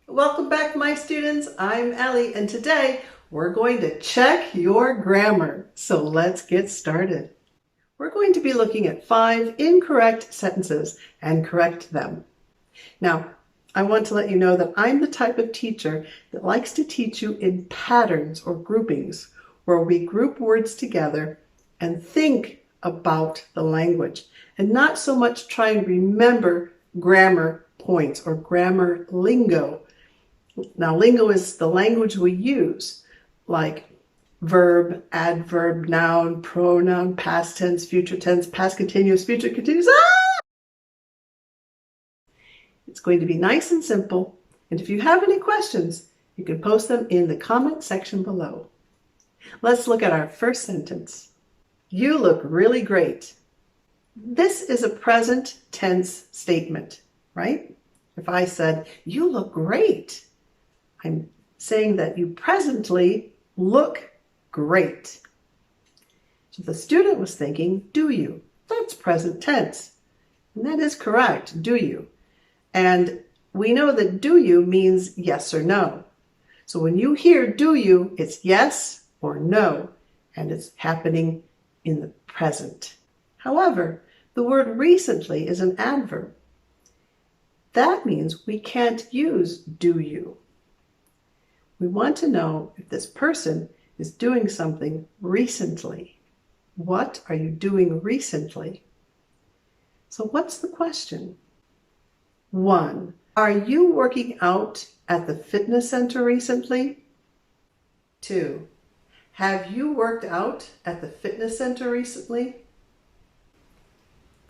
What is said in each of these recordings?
Welcome back, my students. I'm Ellie, and today we're going to check your grammar. So let's get started. We're going to be looking at 5 incorrect sentences and correct them. Now, I want to let you know that I'm the type of teacher that likes to teach you in patterns or groupings, where we group words together and think about the language, and not so much try and remember grammar points or grammar lingo. Now, lingo is the language we use, like verb, adverb, noun, pronoun, past tense, past continuous, future continuous. It's going to be nice and simple. And if you have any questions, you can post them in the comment section below. Let's look at our first sentence. You look really great. This is a present tense statement, right? If I said, you look great, I'm saying that you presently look great. So the student was thinking, do you? That's present tense. And that is correct, do you? And we know that do you means yes or no. So when you hear do you, it's yes or no, and it's happening in the present. However, the word recently is an adverb. That means we can't use do you. We want to know if this person is doing something recently. What are you doing recently? So what's the question? 1. Are you working out at the fitness center recently? 2. Have you worked out at the fitness center recently?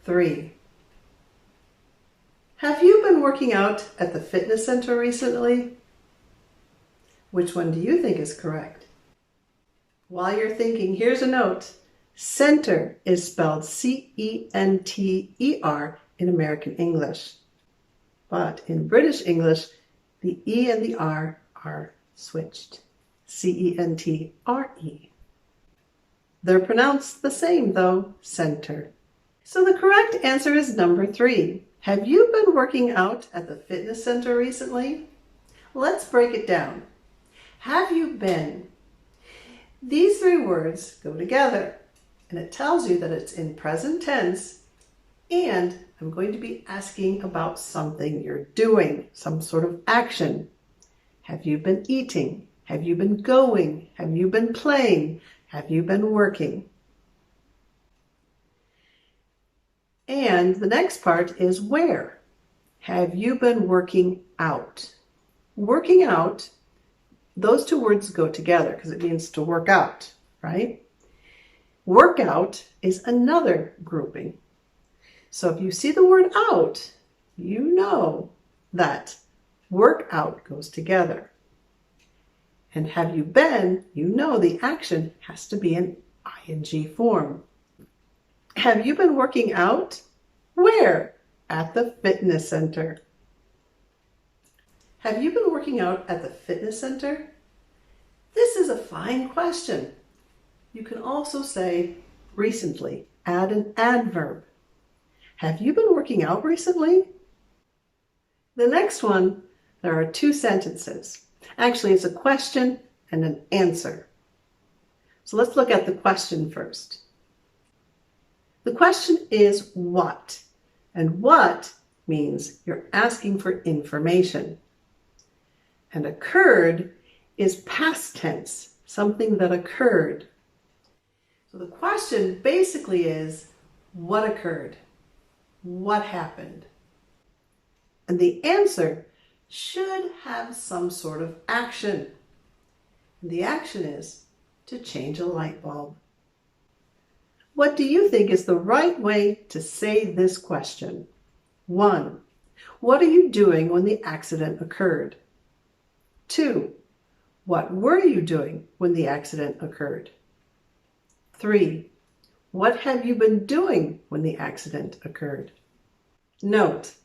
3. Have you been working out at the fitness center recently? Which one do you think is correct? While you're thinking, here's a note. Center is spelled C-E-N-T-E-R in American English. But in British English, the E and the R are switched. C-E-N-T-R-E. They're pronounced the same though, center. So the correct answer is number 3. Have you been working out at the fitness center recently? Let's break it down. Have you been? These 3 words go together, and it tells you that it's in present tense, and I'm going to be asking about something you're doing, some sort of action. Have you been eating? Have you been going? Have you been playing? Have you been working? And the next part is where. Have you been working out? Working out, those 2 words go together because it means to work out, right? Workout is another grouping. So if you see the word out, you know that work out goes together. And have you been, you know the action has to be in ing form. Have you been working out? Where? At the fitness center. Have you been working out at the fitness center? This is a fine question. You can also say recently, add an adverb. Have you been working out recently? The next one, there are 2 sentences. Actually, it's a question and an answer. So let's look at the question first. The question is what? And what means you're asking for information. And occurred is past tense, something that occurred. So the question basically is, what occurred? What happened? And the answer should have some sort of action. And the action is to change a light bulb. What do you think is the right way to say this question? 1. What are you doing when the accident occurred? 2. What were you doing when the accident occurred? 3. What have you been doing when the accident occurred? Note,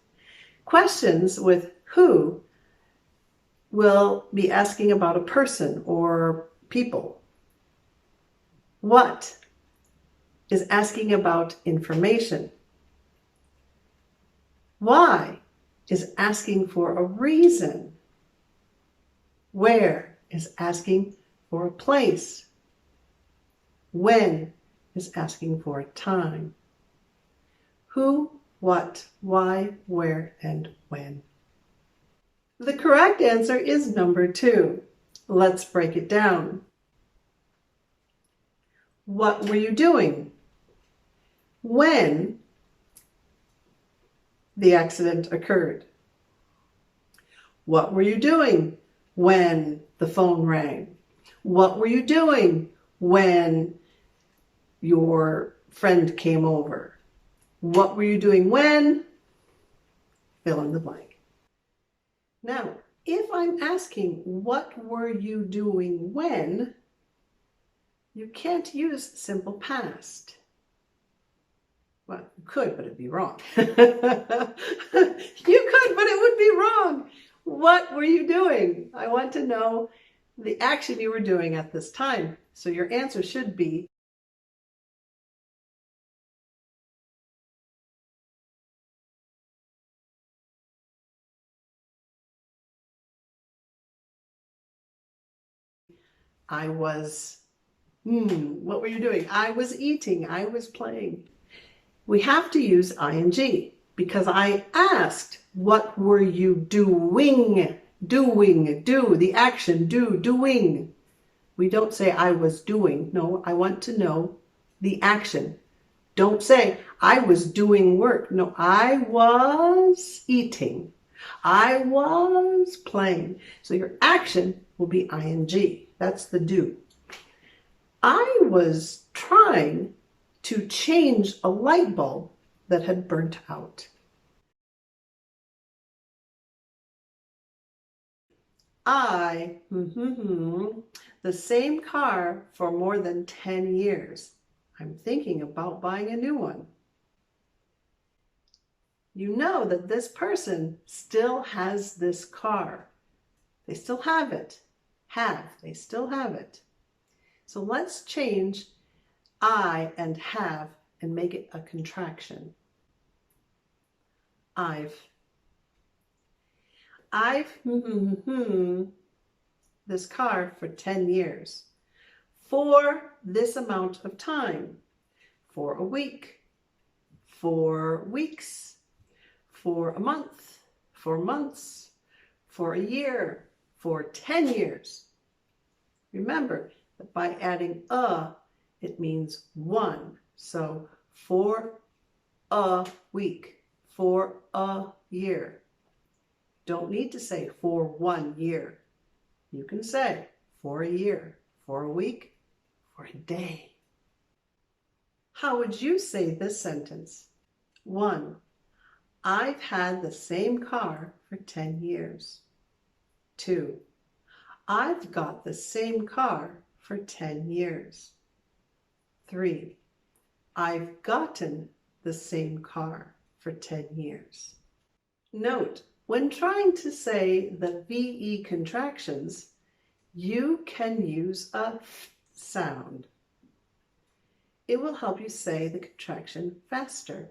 questions with who will be asking about a person or people. What is asking about information. Why is asking for a reason. Where is asking for a place. When is asking for a time. Who, what, why, where, and when. The correct answer is number 2. Let's break it down. What were you doing when the accident occurred? What were you doing when the phone rang? What were you doing when your friend came over? What were you doing when? Fill in the blank. Now, if I'm asking, what were you doing when? You can't use simple past. Well, you could, but it'd be wrong. You could, but it would be wrong. What were you doing? I want to know the action you were doing at this time. So your answer should be I was, what were you doing? I was eating, I was playing. We have to use ing because I asked, what were you doing? Doing, do, the action, doing. We don't say I was doing. No, I want to know the action. Don't say I was doing work. No, I was eating. I was playing. So your action will be ing. That's the do. I was trying to change a light bulb that had burnt out. I, the same car for more than 10 years. I'm thinking about buying a new one. You know that this person still has this car. They still have it. They still have it. So let's change I and have and make it a contraction. I've this car for 10 years. For this amount of time. For a week. For weeks. For a month. For months. For a year. For 10 years. Remember that by adding a, it means one. So for a week, for a year. Don't need to say for 1 year. You can say for a year, for a week, for a day. How would you say this sentence? 1. I've had the same car for 10 years. 2. I've got the same car for 10 years. 3. I've gotten the same car for 10 years. Note, when trying to say the VE contractions, you can use a F sound. It will help you say the contraction faster.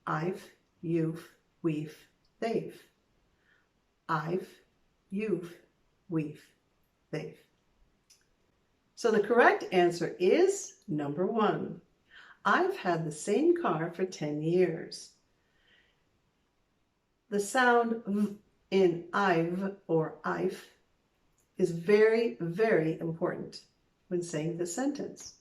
I've, you've, we've, they've. I've, you've, we've, they've. So the correct answer is number 1. I've had the same car for 10 years. The sound v in I've or I've is very, very important when saying the sentence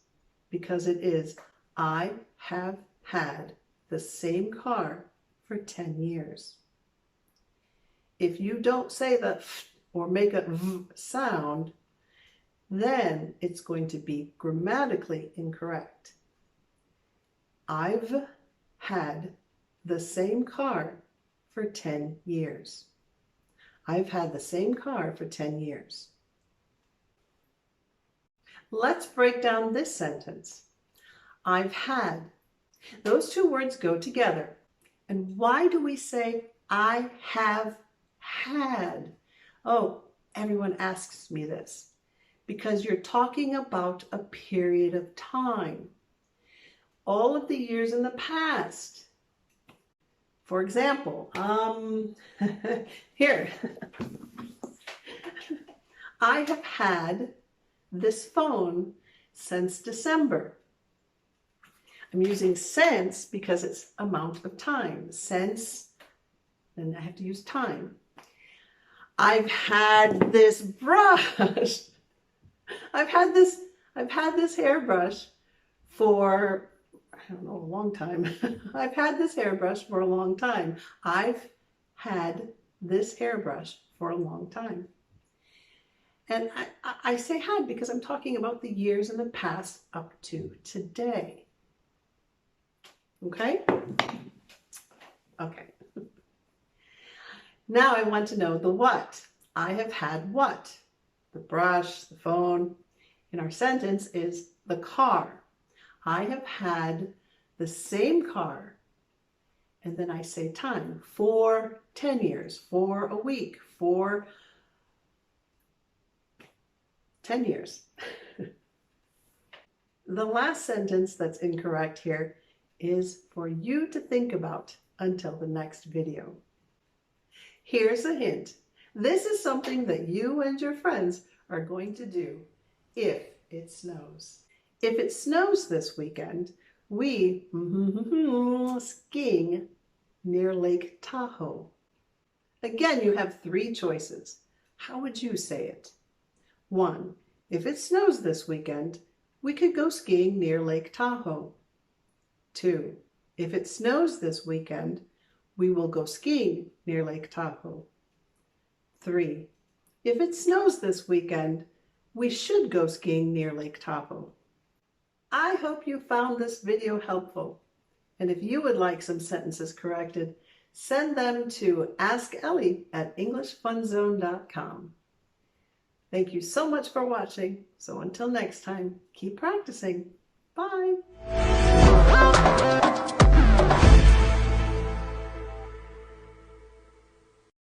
because it is I have had the same car for 10 years. If you don't say the f or make a v sound, then it's going to be grammatically incorrect. I've had the same car for 10 years. I've had the same car for 10 years. Let's break down this sentence. I've had. Those two words go together. And why do we say I have had? Oh, everyone asks me this. Because you're talking about a period of time. All of the years in the past. For example, here, I have had this phone since December. I'm using since because it's amount of time. Since, then I have to use time. I've had this brush. I've had this hairbrush for, I don't know, a long time. I've had this hairbrush for a long time. I've had this hairbrush for a long time. And I say had because I'm talking about the years in the past up to today. Okay? Okay. Now I want to know the what. I have had what? The brush, the phone. In our sentence is the car. I have had the same car. And then I say time for 10 years, for a week, for 10 years. The last sentence that's incorrect here is for you to think about until the next video. Here's a hint. This is something that you and your friends are going to do if it snows. If it snows this weekend, we skiing near Lake Tahoe. Again, you have three choices. How would you say it? 1. If it snows this weekend, we could go skiing near Lake Tahoe. 2. If it snows this weekend, we will go skiing near Lake Tahoe. 3. If it snows this weekend, we should go skiing near Lake Tahoe. I hope you found this video helpful. And if you would like some sentences corrected, send them to askellie@englishfunzone.com. Thank you so much for watching. So until next time, keep practicing. Bye.